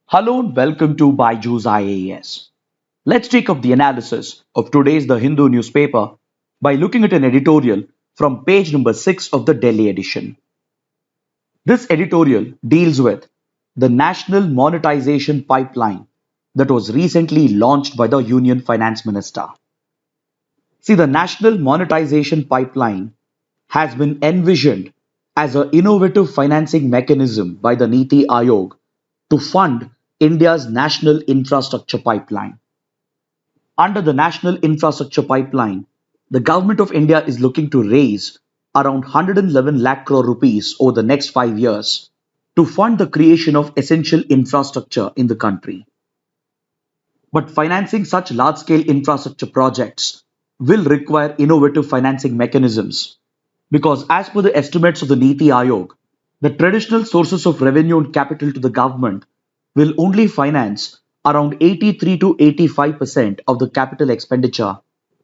Hello and welcome to Byju's IAS. Let's take up the analysis of today's The Hindu newspaper by looking at an editorial from page number 6 of the Delhi edition. This editorial deals with the National Monetization Pipeline that was recently launched by the Union Finance Minister. See, the National Monetization Pipeline has been envisioned as an innovative financing mechanism by the Niti Aayog to fund India's national infrastructure pipeline. Under the National Infrastructure Pipeline, the Government of India is looking to raise around 111 lakh crore rupees over the next 5 years to fund the creation of essential infrastructure in the country. But financing such large scale infrastructure projects will require innovative financing mechanisms because, as per the estimates of the Niti Aayog, the traditional sources of revenue and capital to the government will only finance around 83 to 85% of the capital expenditure,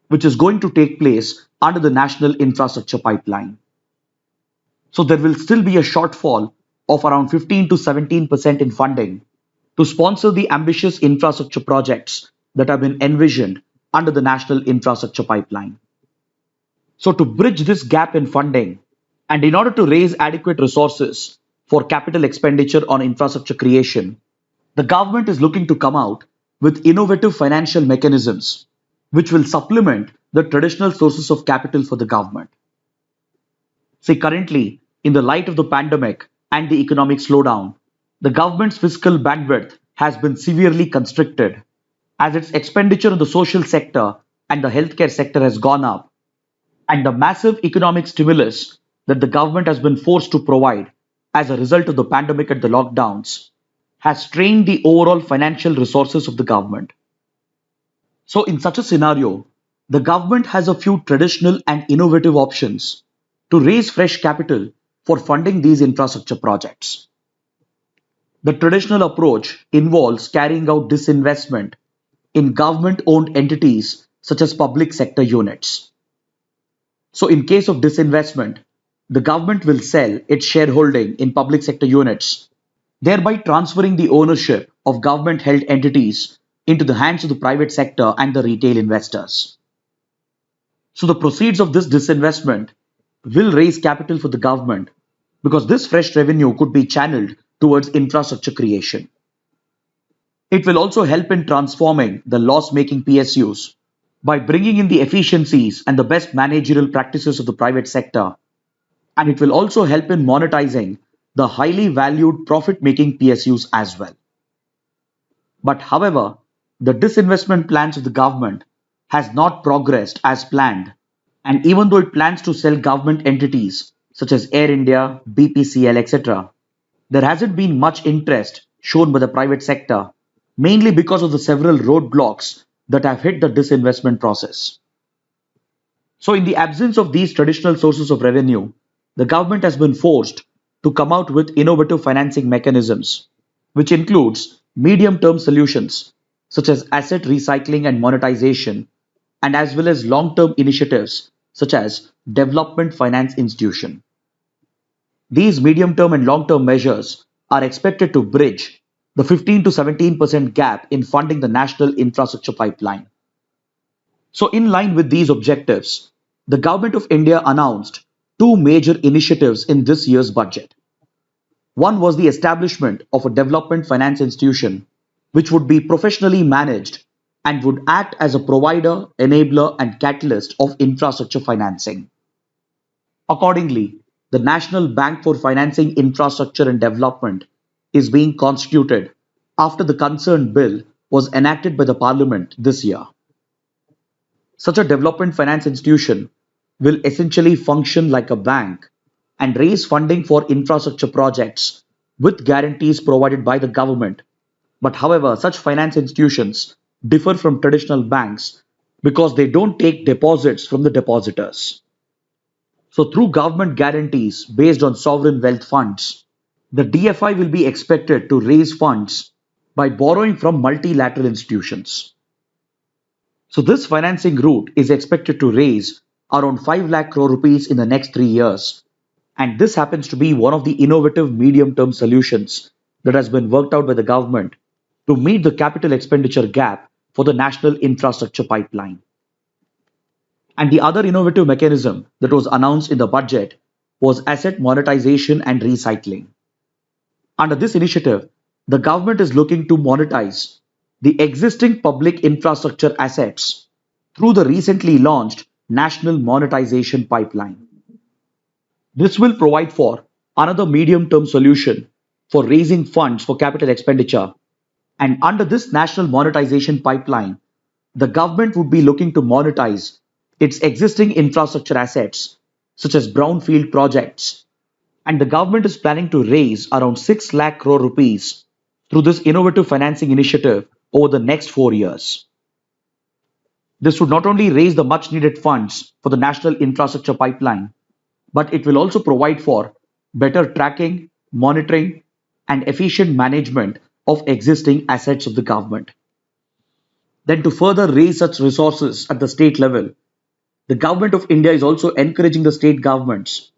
which is going to take place under the National Infrastructure Pipeline. So there will still be a shortfall of around 15 to 17% in funding to sponsor the ambitious infrastructure projects that have been envisioned under the National Infrastructure Pipeline. So, to bridge this gap in funding, and in order to raise adequate resources for capital expenditure on infrastructure creation, the government is looking to come out with innovative financial mechanisms which will supplement the traditional sources of capital for the government. See, currently, in the light of the pandemic and the economic slowdown, the government's fiscal bandwidth has been severely constricted as its expenditure on the social sector and the healthcare sector has gone up, and the massive economic stimulus that the government has been forced to provide as a result of the pandemic and the lockdowns has strained the overall financial resources of the government. So, in such a scenario, the government has a few traditional and innovative options to raise fresh capital for funding these infrastructure projects. The traditional approach involves carrying out disinvestment in government owned entities such as public sector units. So, in case of disinvestment, the government will sell its shareholding in public sector units, thereby transferring the ownership of government held entities into the hands of the private sector and the retail investors. So, the proceeds of this disinvestment will raise capital for the government because this fresh revenue could be channeled towards infrastructure creation. It will also help in transforming the loss making PSUs by bringing in the efficiencies and the best managerial practices of the private sector, and it will also help in monetizing the highly valued profit making PSUs as well. But however, the disinvestment plans of the government has not progressed as planned, and even though it plans to sell government entities such as Air India, BPCL, etc., there hasn't been much interest shown by the private sector, mainly because of the several roadblocks that have hit the disinvestment process. So, in the absence of these traditional sources of revenue, the government has been forced to come out with innovative financing mechanisms, which includes medium term solutions such as asset recycling and monetization, and as well as long term initiatives such as development finance institution. These medium term and long term measures are expected to bridge the 15 to 17% gap in funding the national infrastructure pipeline. So, in line with these objectives, the Government of India announced two major initiatives in this year's budget. One was the establishment of a development finance institution which would be professionally managed and would act as a provider, enabler, and catalyst of infrastructure financing. Accordingly, the National Bank for Financing Infrastructure and Development is being constituted after the concerned bill was enacted by the Parliament this year. Such a development finance institution will essentially function like a bank and raise funding for infrastructure projects with guarantees provided by the government. But however, such finance institutions differ from traditional banks because they don't take deposits from the depositors. So, through government guarantees based on sovereign wealth funds, the DFI will be expected to raise funds by borrowing from multilateral institutions. So, this financing route is expected to raise around 5 lakh crore rupees in the next 3 years, and this happens to be one of the innovative medium term solutions that has been worked out by the government to meet the capital expenditure gap for the national infrastructure pipeline. And the other innovative mechanism that was announced in the budget was asset monetization and recycling. Under this initiative, the government is looking to monetize the existing public infrastructure assets through the recently launched National Monetization Pipeline. This will provide for another medium term solution for raising funds for capital expenditure. And under this National Monetization Pipeline, the government would be looking to monetize its existing infrastructure assets, such as brownfield projects, and the government is planning to raise around 6 lakh crore rupees through this innovative financing initiative over the next 4 years. This would not only raise the much needed funds for the national infrastructure pipeline, but it will also provide for better tracking, monitoring, and efficient management of existing assets of the government. Then, to further raise such resources at the state level, the government of India is also encouraging the state governments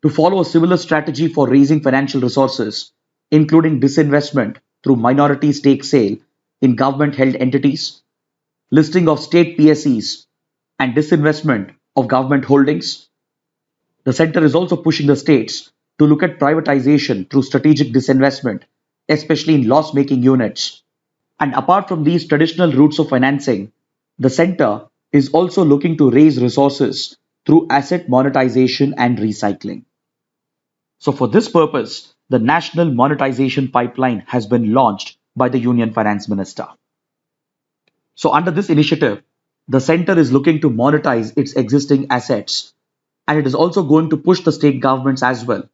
to follow a similar strategy for raising financial resources, including disinvestment through minority stake sale in government held entities, listing of state PSEs, and disinvestment of government holdings. The center is also pushing the states to look at privatization through strategic disinvestment, especially in loss making units. And apart from these traditional routes of financing, the center is also looking to raise resources through asset monetization and recycling. So, for this purpose, the National Monetization Pipeline has been launched by the Union Finance Minister. So, under this initiative, the center is looking to monetize its existing assets, and it is also going to push the state governments as well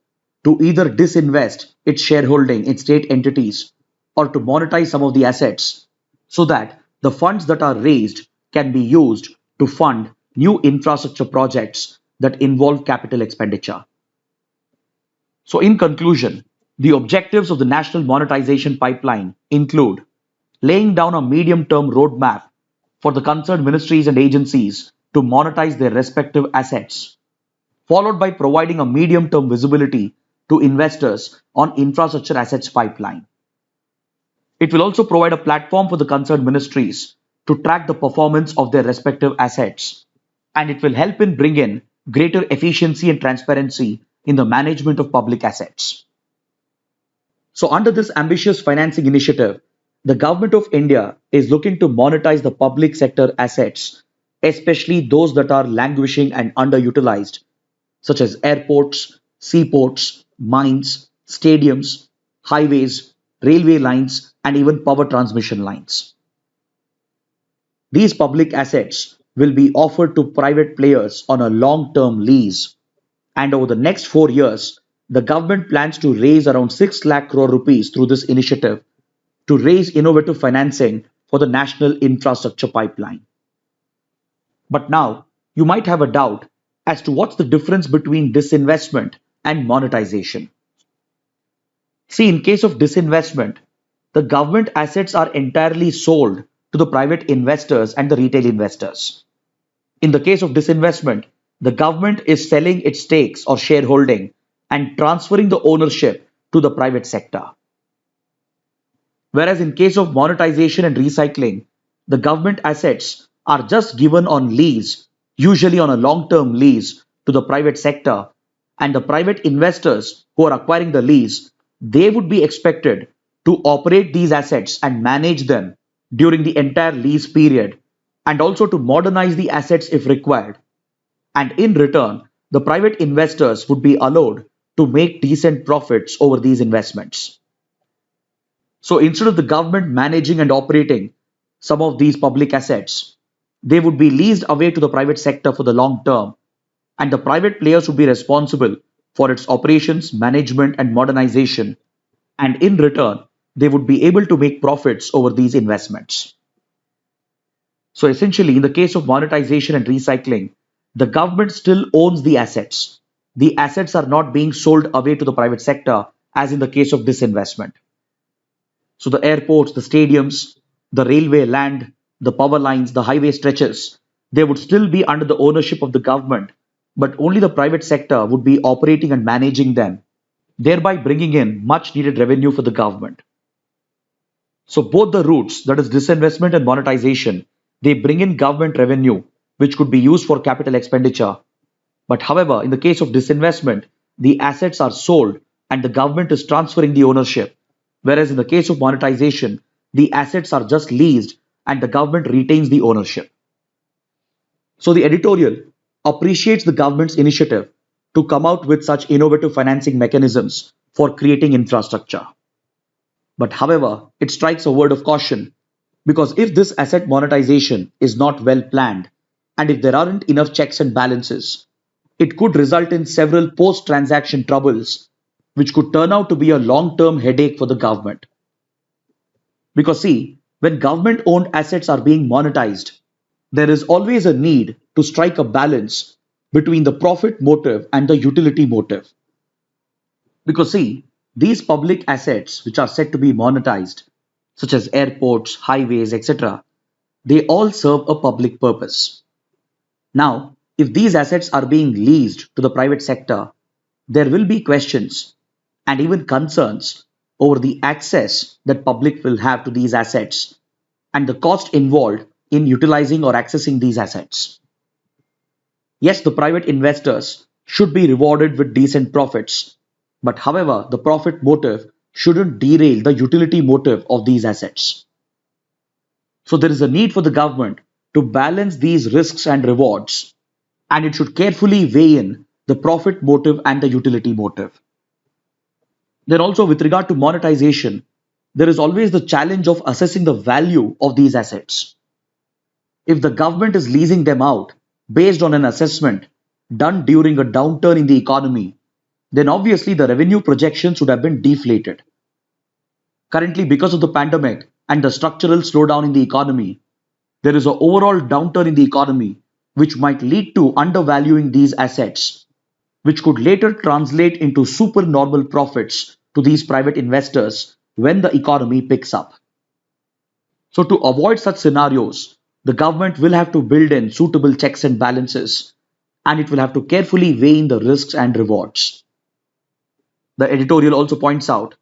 to either disinvest its shareholding in state entities or to monetize some of the assets so that the funds that are raised can be used to fund new infrastructure projects that involve capital expenditure. So, in conclusion, the objectives of the National Monetization Pipeline include laying down a medium term roadmap for the concerned ministries and agencies to monetize their respective assets, followed by providing a medium term visibility to investors on infrastructure assets pipeline. It will also provide a platform for the concerned ministries to track the performance of their respective assets, and it will help in bring in greater efficiency and transparency in the management of public assets. So, under this ambitious financing initiative, the Government of India is looking to monetize the public sector assets, especially those that are languishing and underutilized, such as airports, seaports, mines, stadiums, highways, railway lines, and even power transmission lines. These public assets will be offered to private players on a long term lease, and over the next 4 years, the government plans to raise around 6 lakh crore rupees through this initiative to raise innovative financing for the national infrastructure pipeline. But now, you might have a doubt as to what's the difference between disinvestment and monetization. See, in case of disinvestment, the government assets are entirely sold to the private investors and the retail investors. In the case of disinvestment, the government is selling its stakes or shareholding and transferring the ownership to the private sector. Whereas in case of monetization and recycling, the government assets are just given on lease, usually on a long-term lease to the private sector, and the private investors who are acquiring the lease, they would be expected to operate these assets and manage them during the entire lease period, and also to modernize the assets if required. And in return, the private investors would be allowed to make decent profits over these investments. So instead of the government managing and operating some of these public assets, they would be leased away to the private sector for the long term, and the private players would be responsible for its operations, management, and modernization. And in return, they would be able to make profits over these investments. So essentially, in the case of monetization and recycling, the government still owns the assets. The assets are not being sold away to the private sector, as in the case of disinvestment. So the airports, the stadiums, the railway land, the power lines, the highway stretches, they would still be under the ownership of the government, but only the private sector would be operating and managing them, thereby bringing in much needed revenue for the government. So both the routes, that is disinvestment and monetization, they bring in government revenue, which could be used for capital expenditure. But however, in the case of disinvestment, the assets are sold and the government is transferring the ownership. Whereas in the case of monetization, the assets are just leased and the government retains the ownership. So the editorial appreciates the government's initiative to come out with such innovative financing mechanisms for creating infrastructure. But however, it strikes a word of caution because if this asset monetization is not well planned and if there aren't enough checks and balances, it could result in several post transaction troubles, which could turn out to be a long term headache for the government. Because, see, when government owned assets are being monetized, there is always a need to strike a balance between the profit motive and the utility motive. Because, see, these public assets which are said to be monetized, such as airports, highways, etc., they all serve a public purpose. Now, if these assets are being leased to the private sector, there will be questions and even concerns over the access that public will have to these assets and the cost involved in utilizing or accessing these assets. Yes, the private investors should be rewarded with decent profits, but however, the profit motive shouldn't derail the utility motive of these assets. So there is a need for the government to balance these risks and rewards, and it should carefully weigh in the profit motive and the utility motive. Then also with regard to monetization, there is always the challenge of assessing the value of these assets. If the government is leasing them out based on an assessment done during a downturn in the economy, then obviously the revenue projections would have been deflated. Currently, because of the pandemic and the structural slowdown in the economy, there is an overall downturn in the economy which might lead to undervaluing these assets, which could later translate into supernormal profits to these private investors when the economy picks up. So, to avoid such scenarios, the government will have to build in suitable checks and balances, and it will have to carefully weigh in the risks and rewards. The editorial also points out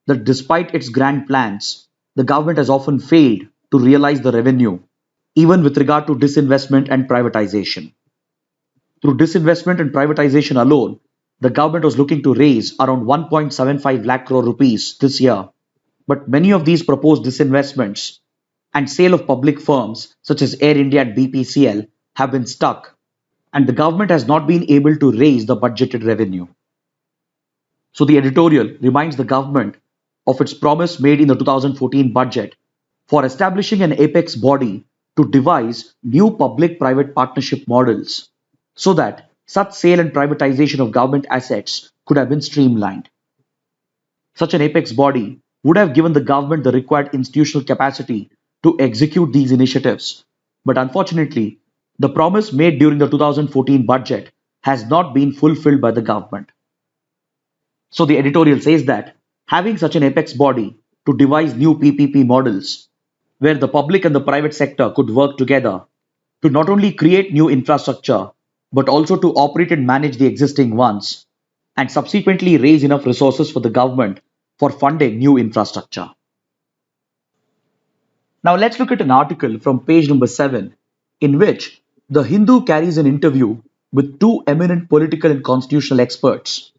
that despite its grand plans, the government has often failed to realize the revenue, even with regard to disinvestment and privatization. Through disinvestment and privatization alone, the government was looking to raise around 1.75 lakh crore rupees this year. But many of these proposed disinvestments and sale of public firms such as Air India and BPCL have been stuck, and the government has not been able to raise the budgeted revenue. So the editorial reminds the government of its promise made in the 2014 budget for establishing an apex body to devise new public private partnership models so that such sale and privatization of government assets could have been streamlined. Such an apex body would have given the government the required institutional capacity to execute these initiatives. But unfortunately, the promise made during the 2014 budget has not been fulfilled by the government. So the editorial says that having such an apex body to devise new PPP models where the public and the private sector could work together to not only create new infrastructure but also to operate and manage the existing ones and subsequently raise enough resources for the government for funding new infrastructure. Now let's look at an article from page number 7 in which the Hindu carries an interview with two eminent political and constitutional experts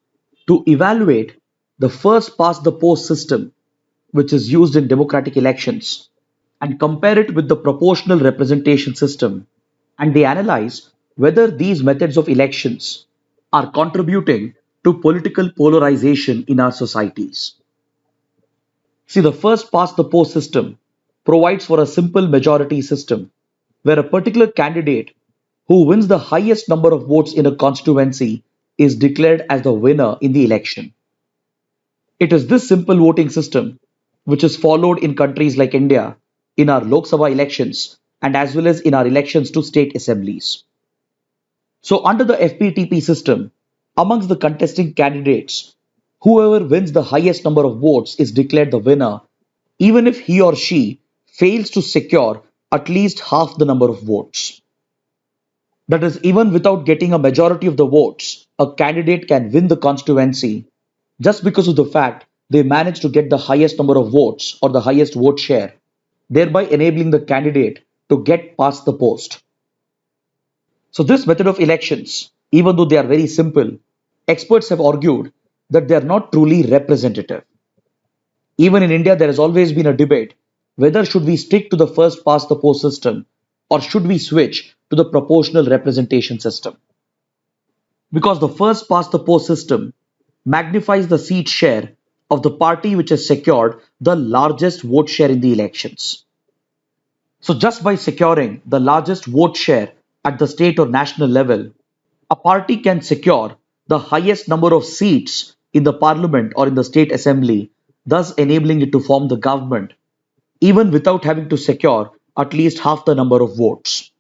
to evaluate the first past the post system which is used in democratic elections and compare it with the proportional representation system, and they analyze whether these methods of elections are contributing to political polarization in our societies. See, the first past the post system provides for a simple majority system where a particular candidate who wins the highest number of votes in a constituency is declared as the winner in the election. It is this simple voting system which is followed in countries like India in our Lok Sabha elections and as well as in our elections to state assemblies. So, under the FPTP system, amongst the contesting candidates, whoever wins the highest number of votes is declared the winner, even if he or she fails to secure at least half the number of votes. That is, even without getting a majority of the votes, a candidate can win the constituency just because of the fact they manage to get the highest number of votes or the highest vote share, thereby enabling the candidate to get past the post. So, this method of elections, even though they are very simple, experts have argued that they are not truly representative. Even in India, there has always been a debate whether should we stick to the first past the post system or should we switch to the proportional representation system. Because the first past the post system magnifies the seat share of the party which has secured the largest vote share in the elections. So, just by securing the largest vote share at the state or national level, a party can secure the highest number of seats in the parliament or in the state assembly, thus enabling it to form the government, even without having to secure at least half the number of votes.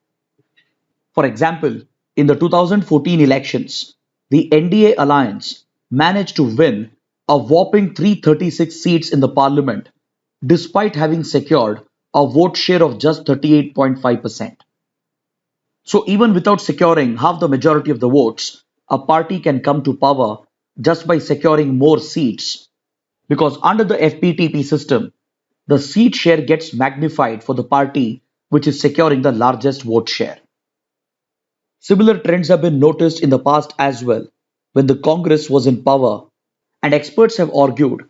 For example, in the 2014 elections, the NDA alliance managed to win a whopping 336 seats in the parliament, despite having secured a vote share of just 38.5%. So, even without securing half the majority of the votes, a party can come to power just by securing more seats. Because under the FPTP system, the seat share gets magnified for the party which is securing the largest vote share. Similar trends have been noticed in the past as well, when the Congress was in power, and experts have argued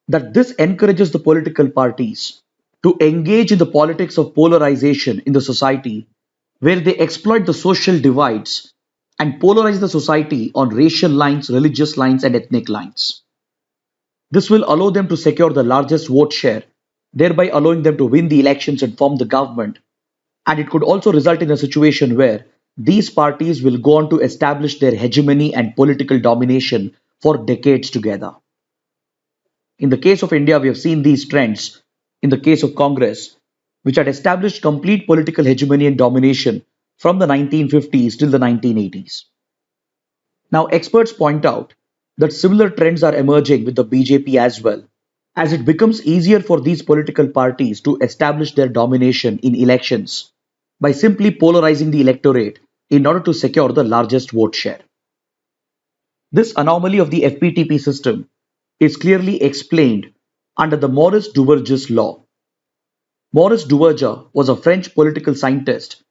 that this encourages the political parties to engage in the politics of polarization in the society, where they exploit the social divides and polarize the society on racial lines, religious lines, and ethnic lines. This will allow them to secure the largest vote share, thereby allowing them to win the elections and form the government. And it could also result in a situation where these parties will go on to establish their hegemony and political domination for decades together. In the case of India, we have seen these trends in the case of Congress, which had established complete political hegemony and domination from the 1950s till the 1980s. Now, experts point out that similar trends are emerging with the BJP as well, as it becomes easier for these political parties to establish their domination in elections by simply polarizing the electorate in order to secure the largest vote share. This anomaly of the FPTP system is clearly explained under the Maurice Duverger's law. Maurice Duverger was a French political scientist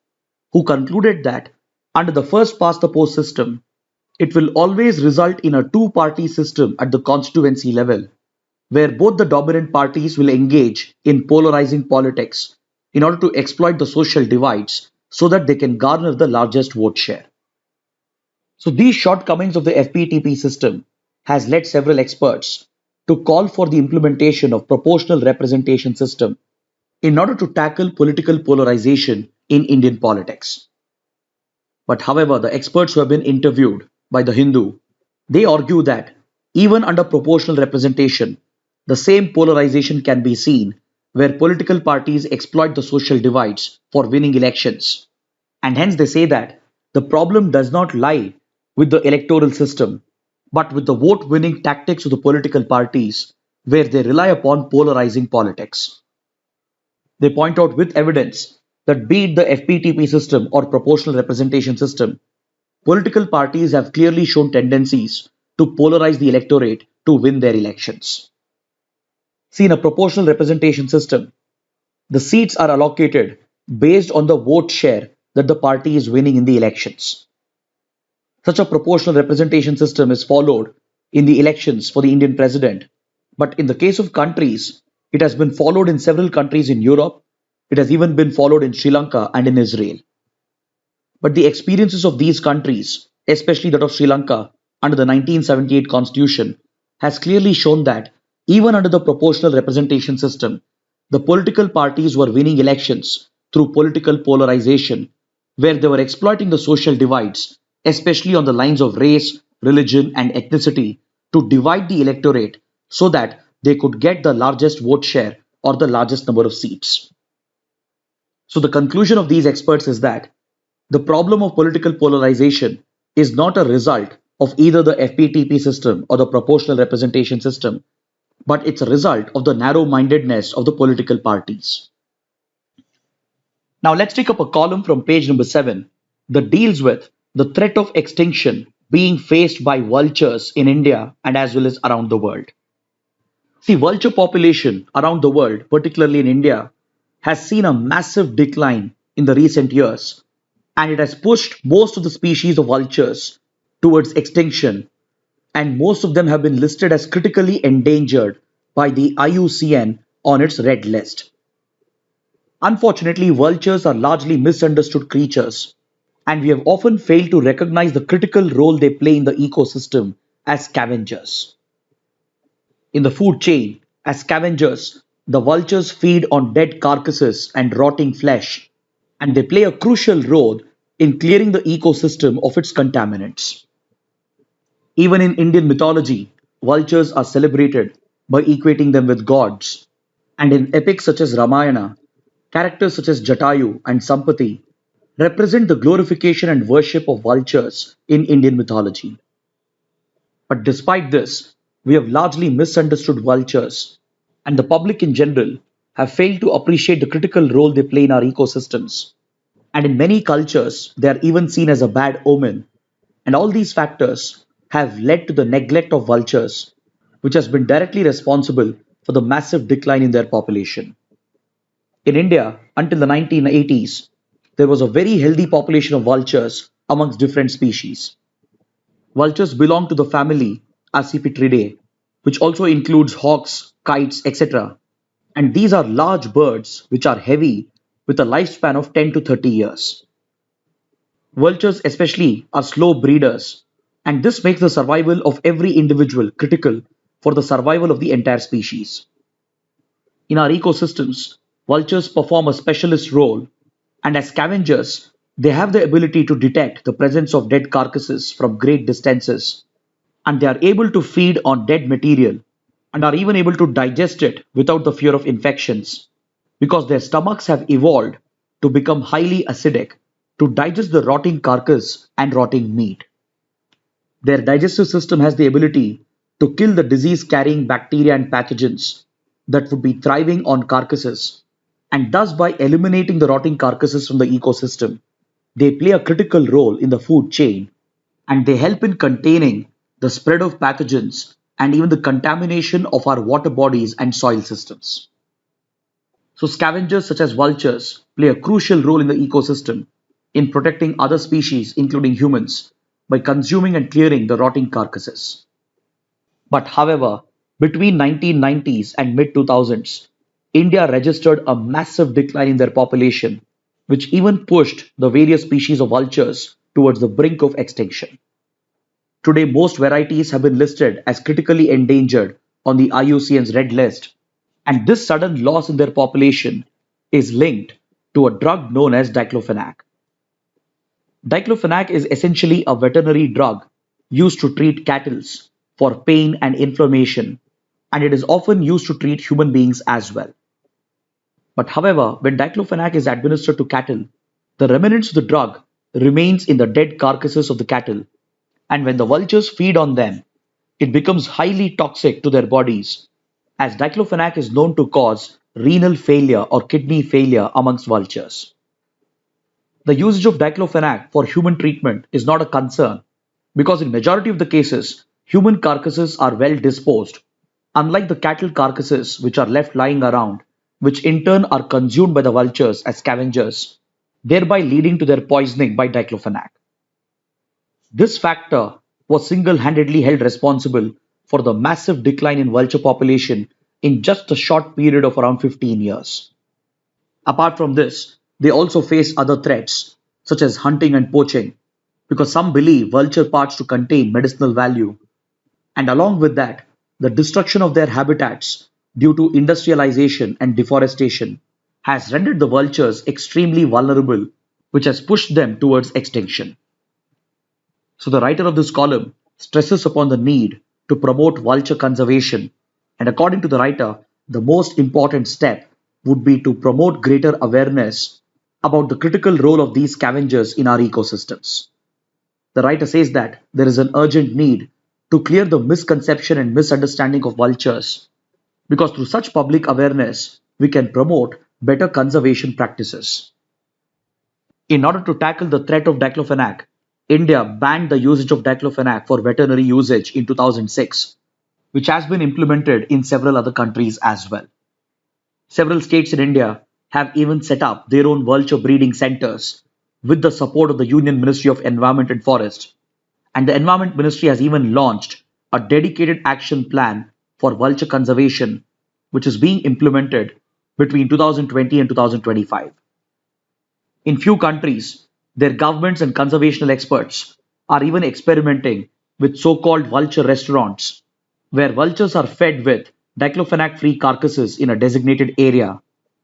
who concluded that under the first past the post system, it will always result in a two-party system at the constituency level, where both the dominant parties will engage in polarizing politics in order to exploit the social divides so that they can garner the largest vote share. So these shortcomings of the FPTP system has led several experts to call for the implementation of proportional representation system in order to tackle political polarization in Indian politics. But however, the experts who have been interviewed by the Hindu, they argue that even under proportional representation, the same polarization can be seen where political parties exploit the social divides for winning elections. And hence they say that the problem does not lie with the electoral system, but with the vote winning tactics of the political parties where they rely upon polarizing politics. They point out with evidence that be it the FPTP system or proportional representation system, political parties have clearly shown tendencies to polarize the electorate to win their elections. See, in a proportional representation system, the seats are allocated based on the vote share that the party is winning in the elections. Such a proportional representation system is followed in the elections for the Indian president, but in the case of countries, it has been followed in several countries in Europe. It has even been followed in Sri Lanka and in Israel. But the experiences of these countries, especially that of Sri Lanka under the 1978 constitution, has clearly shown that even under the proportional representation system, the political parties were winning elections through political polarization, where they were exploiting the social divides, especially on the lines of race, religion, and ethnicity, to divide the electorate so that they could get the largest vote share or the largest number of seats. So, the conclusion of these experts is that the problem of political polarization is not a result of either the FPTP system or the proportional representation system, but it's a result of the narrow mindedness of the political parties. Now, let's take up a column from page number 7 that deals with the threat of extinction being faced by vultures in India and as well as around the world. See, vulture population around the world, particularly in India, has seen a massive decline in the recent years, and it has pushed most of the species of vultures towards extinction, and most of them have been listed as critically endangered by the IUCN on its red list. Unfortunately, vultures are largely misunderstood creatures, and we have often failed to recognize the critical role they play in the ecosystem as scavengers. In the food chain, as scavengers, the vultures feed on dead carcasses and rotting flesh, and they play a crucial role in clearing the ecosystem of its contaminants. Even in Indian mythology, vultures are celebrated by equating them with gods, and in epics such as Ramayana, characters such as Jatayu and Sampati represent the glorification and worship of vultures in Indian mythology. But despite this, we have largely misunderstood vultures, and the public in general have failed to appreciate the critical role they play in our ecosystems. And in many cultures, they are even seen as a bad omen. And all these factors have led to the neglect of vultures, which has been directly responsible for the massive decline in their population. In India, until the 1980s, there was a very healthy population of vultures amongst different species. Vultures belong to the family Accipitridae, which also includes hawks, kites, etc. And these are large birds which are heavy with a lifespan of 10 to 30 years. Vultures, especially, are slow breeders, and this makes the survival of every individual critical for the survival of the entire species. In our ecosystems, vultures perform a specialist role, and as scavengers, they have the ability to detect the presence of dead carcasses from great distances, and they are able to feed on dead material and are even able to digest it without the fear of infections because their stomachs have evolved to become highly acidic to digest the rotting carcass and rotting meat. Their digestive system has the ability to kill the disease carrying bacteria and pathogens that would be thriving on carcasses, and thus, by eliminating the rotting carcasses from the ecosystem, they play a critical role in the food chain and they help in containing the spread of pathogens and even the contamination of our water bodies and soil systems. So, scavengers such as vultures play a crucial role in the ecosystem in protecting other species, including humans, by consuming and clearing the rotting carcasses. But however, between 1990s and mid 2000s, India registered a massive decline in their population, which even pushed the various species of vultures towards the brink of extinction. Today, most varieties have been listed as critically endangered on the IUCN's red list, and this sudden loss in their population is linked to a drug known as diclofenac. Diclofenac is essentially a veterinary drug used to treat cattle for pain and inflammation, and it is often used to treat human beings as well. But however, when diclofenac is administered to cattle, the remnants of the drug remains in the dead carcasses of the cattle, and when the vultures feed on them, it becomes highly toxic to their bodies, as diclofenac is known to cause renal failure or kidney failure amongst vultures. The usage of diclofenac for human treatment is not a concern because in majority of the cases, human carcasses are well disposed, unlike the cattle carcasses which are left lying around, which in turn are consumed by the vultures as scavengers, thereby leading to their poisoning by diclofenac. This factor was single-handedly held responsible for the massive decline in vulture population in just a short period of around 15 years. Apart from this, they also face other threats, such as hunting and poaching, because some believe vulture parts to contain medicinal value, and along with that, the destruction of their habitats due to industrialization and deforestation has rendered the vultures extremely vulnerable, which has pushed them towards extinction. So, the writer of this column stresses upon the need to promote vulture conservation, and according to the writer, the most important step would be to promote greater awareness about the critical role of these scavengers in our ecosystems. The writer says that there is an urgent need to clear the misconception and misunderstanding of vultures because through such public awareness, we can promote better conservation practices. In order to tackle the threat of diclofenac, India banned the usage of diclofenac for veterinary usage in 2006. which has been implemented in several other countries as well. Several states in India have even set up their own vulture breeding centers with the support of the Union Ministry of Environment and Forest. And the Environment Ministry has even launched a dedicated action plan for vulture conservation, which is being implemented between 2020 and 2025. In few countries, their governments and conservational experts are even experimenting with so-called vulture restaurants, where vultures are fed with diclofenac-free carcasses in a designated area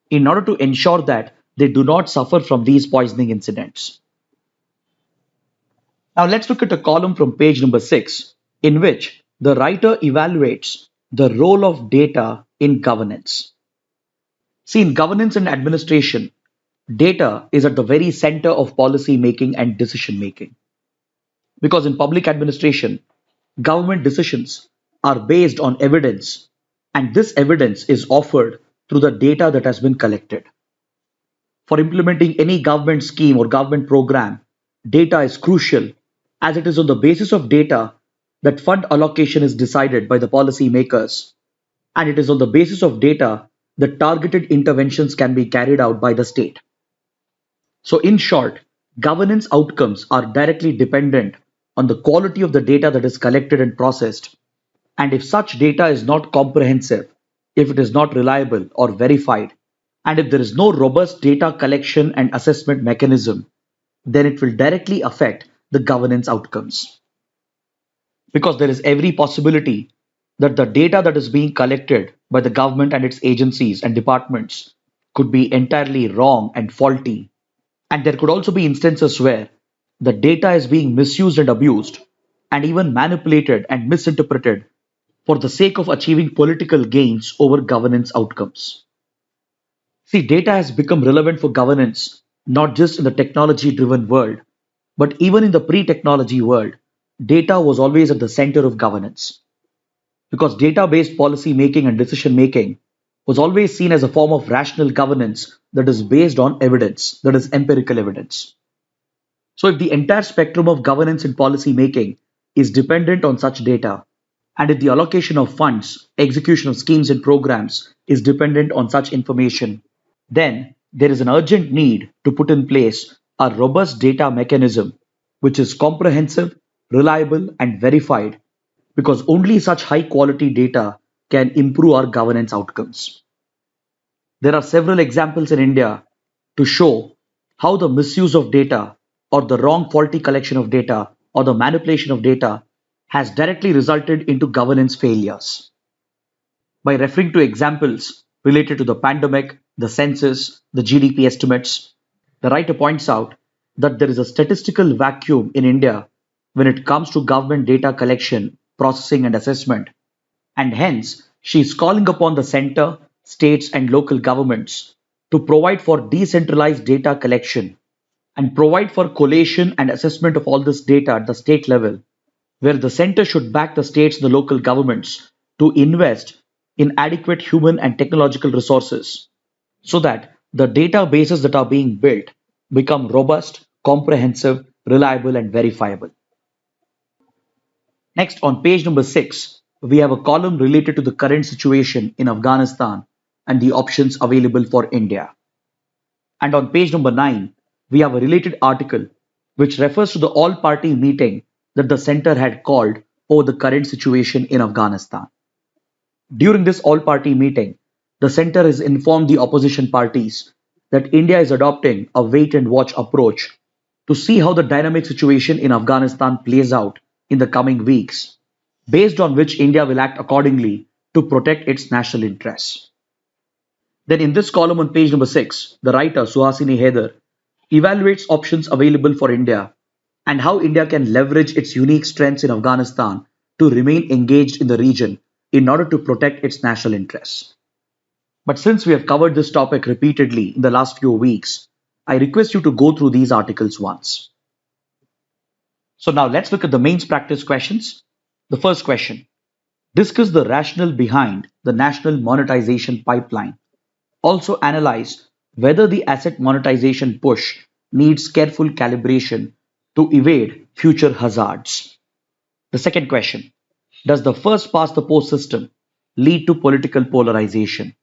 in order to ensure that they do not suffer from these poisoning incidents. Now let's look at a column from page number 6 in which the writer evaluates the role of data in governance. See, in governance and administration, data is at the very center of policy making and decision making. Because in public administration, government decisions are based on evidence, and this evidence is offered through the data that has been collected. For implementing any government scheme or government program, data is crucial as it is on the basis of data that fund allocation is decided by the policy makers, and it is on the basis of data that targeted interventions can be carried out by the state. So in short, governance outcomes are directly dependent on the quality of the data that is collected and processed. And if such data is not comprehensive, if it is not reliable or verified, and if there is no robust data collection and assessment mechanism, then it will directly affect the governance outcomes. Because there is every possibility that the data that is being collected by the government and its agencies and departments could be entirely wrong and faulty. And there could also be instances where the data is being misused and abused, and even manipulated and misinterpreted for the sake of achieving political gains over governance outcomes. See, data has become relevant for governance not just in the technology driven world, but even in the pre technology world. Data was always at the center of governance because data based policy making and decision making was always seen as a form of rational governance that is based on evidence, that is empirical evidence. So, if the entire spectrum of governance and policy making is dependent on such data, and if the allocation of funds, execution of schemes and programs is dependent on such information, then there is an urgent need to put in place a robust data mechanism which is comprehensive, reliable, and verified because only such high quality data can improve our governance outcomes. There are several examples in India to show how the misuse of data or the wrong faulty collection of data or the manipulation of data has directly resulted into governance failures. By referring to examples related to the pandemic, the census, the GDP estimates, the writer points out that there is a statistical vacuum in India when it comes to government data collection, processing, and assessment, and hence she is calling upon the center, states, and local governments to provide for decentralized data collection and provide for collation and assessment of all this data at the state level, where the center should back the states and the local governments to invest in adequate human and technological resources so that the databases that are being built become robust, comprehensive, reliable, and verifiable. Next, on page number 6, we have a column related to the current situation in Afghanistan and the options available for India. And on page number 9, we have a related article which refers to the all party meeting that the center had called over the current situation in Afghanistan. During this all party meeting, the center has informed the opposition parties that India is adopting a wait and watch approach to see how the dynamic situation in Afghanistan plays out in the coming weeks, based on which India will act accordingly to protect its national interests. Then, in this column on page number 6, the writer Suhasini Haider evaluates options available for India and how India can leverage its unique strengths in Afghanistan to remain engaged in the region in order to protect its national interests. But since we have covered this topic repeatedly in the last few weeks, I request you to go through these articles once. So now let's look at the mains practice questions. The first question: discuss the rationale behind the national monetization pipeline. Also analyze whether the asset monetization push needs careful calibration to evade future hazards. The second question: Does the first past the post system lead to political polarization?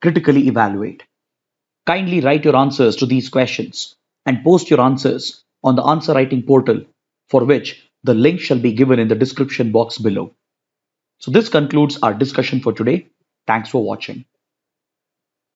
Critically evaluate. Kindly write your answers to these questions and post your answers on the answer writing portal, for which the link shall be given in the description box below. So, this concludes our discussion for today. Thanks for watching.